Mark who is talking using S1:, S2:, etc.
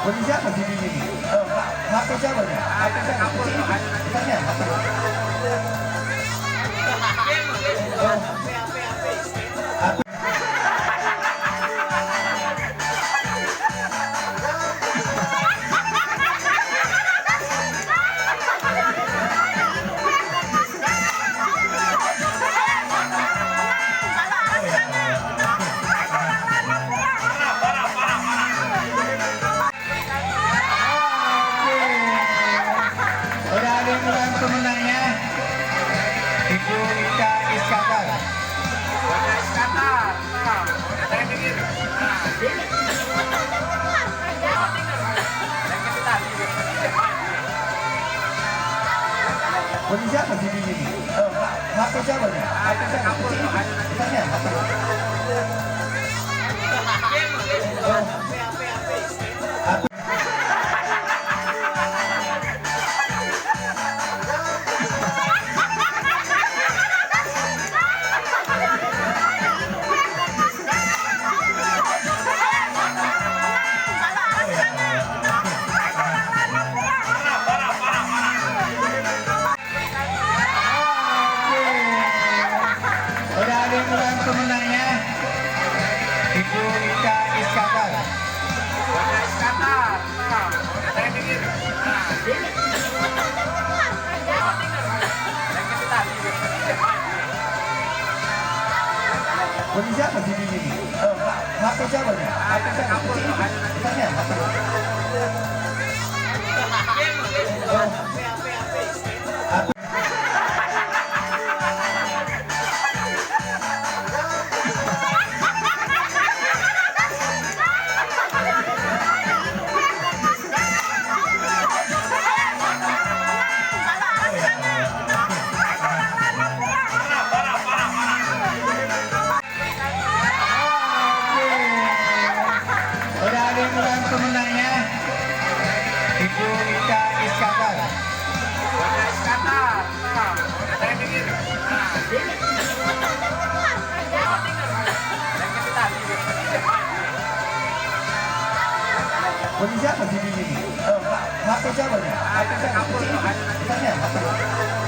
S1: Punya siapa sih ini? HP siapa nih? HP siapa? Tanya, HP. Udah ada yang bilang pemenangnya Ibu Ika Iskandar. Punya siapa sih ini? HP siapa nih? HP siapa? Tanya, HP. Udah ada yang bilang pemenangnya Ibu Ika Iskandar. Punya siapa sih ini? HP siapa nih? HP siapa? Tanya, HP. Udah ada yang bilang pemenangnya Ibu Ika Iskandar. Punya siapa sih ini? HP siapa nih? HP siapa? Tanya, HP.